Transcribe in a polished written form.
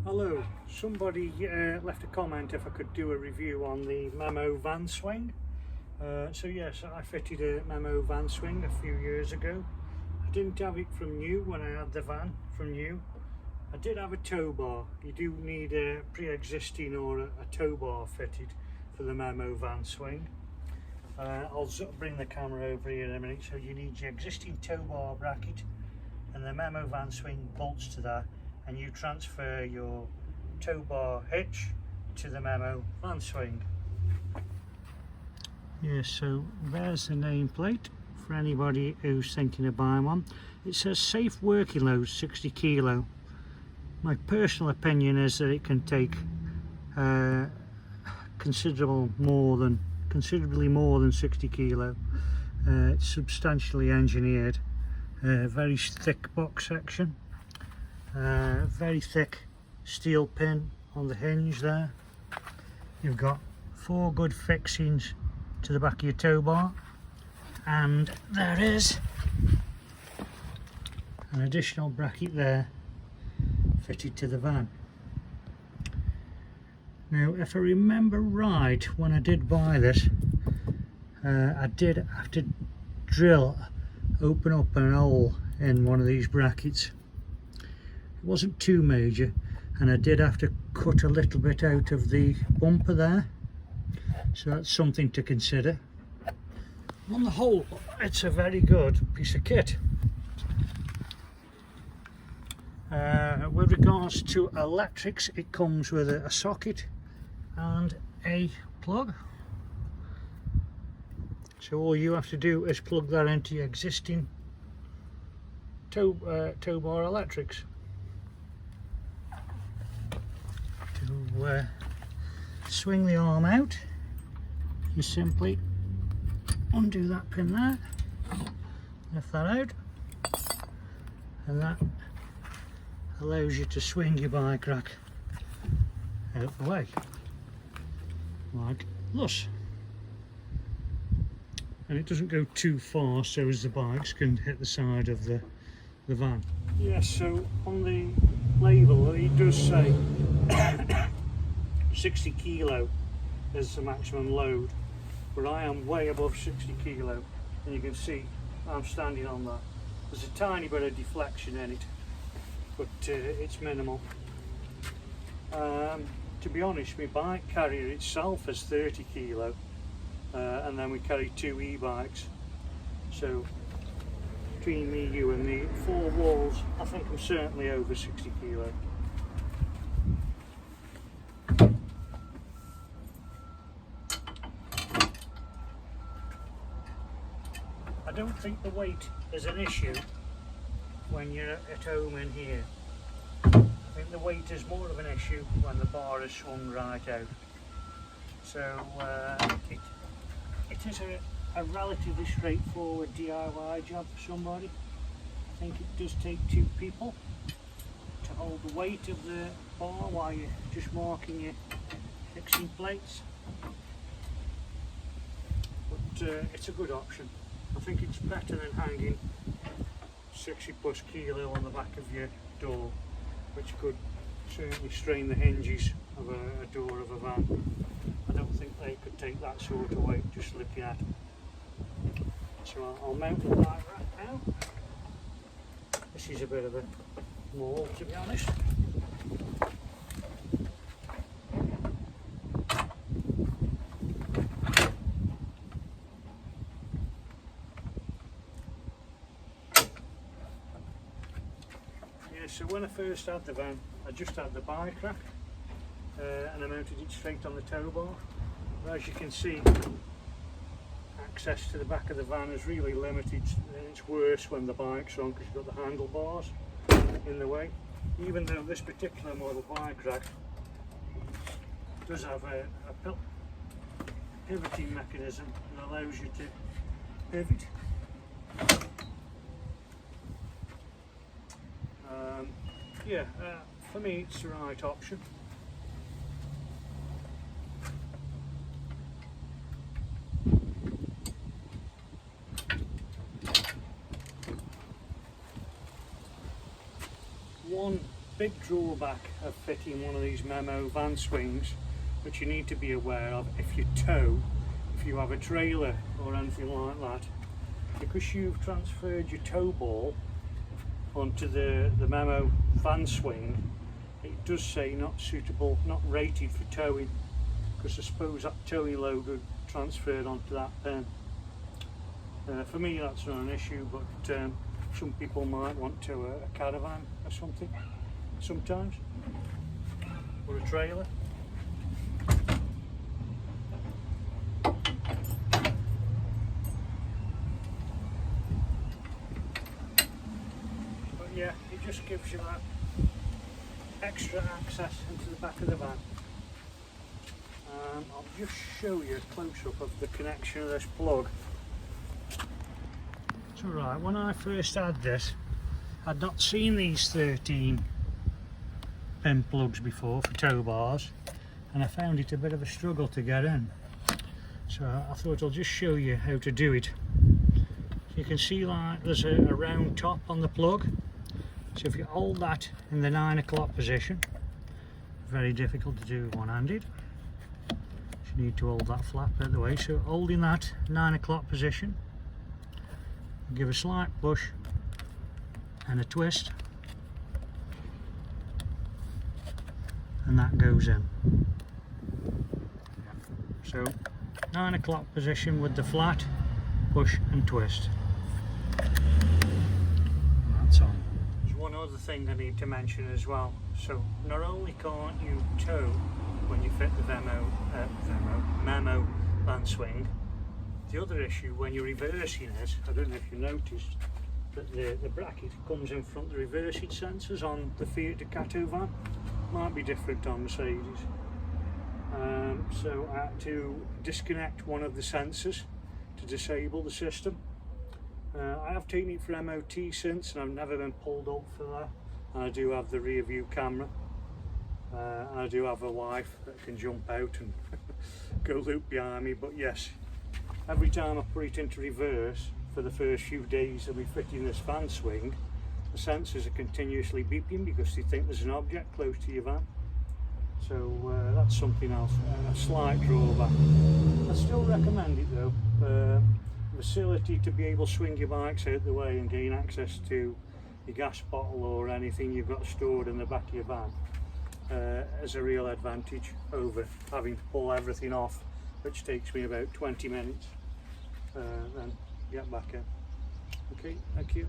Hello, somebody left a comment if I could do a review on the Memo Van Swing. So yes, I fitted a Memo Van Swing a few years ago. I didn't have it from new when I had the van from new. I did have a tow bar. You do need a pre-existing or a tow bar fitted for the Memo Van Swing. I'll sort of bring the camera over here in a minute. So you need your existing tow bar bracket and the Memo Van Swing bolts to that, and you transfer your tow bar hitch to the Memo Van Swing. Yeah, so there's the nameplate for anybody who's thinking of buying one. It says safe working load 60 kilo. My personal opinion is that it can take considerably more than 60 kilo. It's substantially engineered. Very thick box section. Very thick steel pin on the hinge there. You've got 4 good fixings to the back of your tow bar, and there is an additional bracket there fitted to the van. Now, if I remember right, when I did buy this, I did have to open up an hole in one of these brackets. It wasn't too major, and I did have to cut a little bit out of the bumper there, so that's something to consider. On the whole, it's a very good piece of kit. With regards to electrics, it comes with a socket and a plug, so all you have to do is plug that into your existing tow bar electrics. To swing the arm out, you simply undo that pin there, lift that out, and that allows you to swing your bike rack out the way, like thus. And it doesn't go too far so as the bikes can hit the side of the van. Yes, so on the label it does say 60 kilo is the maximum load, but I am way above 60 kilo, and you can see I'm standing on that. There's a tiny bit of deflection in it, but it's minimal. To be honest, my bike carrier itself is 30 kilo, and then we carry 2 e-bikes, so between me, you and the 4 walls, I think I'm certainly over 60 kilo. I don't think the weight is an issue when you're at home in here. I think the weight is more of an issue when the bar is swung right out. So it is a relatively straightforward DIY job for somebody. I think it does take 2 people to hold the weight of the bar while you're just marking your fixing plates. But it's a good option. I think it's better than hanging 60+ kilo on the back of your door, which could certainly strain the hinges of a door of a van. I don't think they could take that sort of weight just looking at them. So I'll mount the bike rack now. This is a bit of a maul, to be honest. Yeah, so when I first had the van, I just had the bike rack, and I mounted it straight on the tow bar. But as you can see, access to the back of the van is really limited, and it's worse when the bike's on because you've got the handlebars in the way. Even though this particular model bike rack does have a pivoting mechanism and allows you to pivot. For me it's the right option. One big drawback of fitting one of these Memo Van Swings, which you need to be aware of if you tow, if you have a trailer or anything like that. Because you've transferred your tow ball onto the Memo Van Swing, it does say not suitable, not rated for towing, because I suppose that towing load transferred onto that pen. For me that's not an issue, but some people might want to a caravan or something sometimes, or a trailer. But yeah, it just gives you that extra access into the back of the van. I'll just show you a close-up of the connection of this plug. So right, when I first had this, I'd not seen these 13 pin plugs before for tow bars, and I found it a bit of a struggle to get in. So I thought I'll just show you how to do it. So you can see like there's a round top on the plug. So if you hold that in the 9 o'clock position, very difficult to do one-handed. You need to hold that flap out of the way. So holding that 9 o'clock position, give a slight push and a twist, and that goes in. So 9 o'clock position with the flat, push and twist. And that's on. There's one other thing I need to mention as well. So not only can't you tow when you fit the Memo Van Swing, the other issue when you're reversing it, I don't know if you noticed, but the bracket comes in front of the reversing sensors on the Fiat Ducato van. Might be different on Mercedes. So I had to disconnect one of the sensors to disable the system. I have taken it for MOT since, and I've never been pulled up for that. And I do have the rear view camera. And I do have a wife that can jump out and go loop behind me, but yes, every time I put it into reverse for the first few days of me fitting this van swing, the sensors are continuously beeping because they think there's an object close to your van. So that's something else, a slight drawback. I still recommend it though. The facility to be able to swing your bikes out the way and gain access to your gas bottle or anything you've got stored in the back of your van is a real advantage over having to pull everything off, which takes me about 20 minutes, then get back in. Okay, thank you.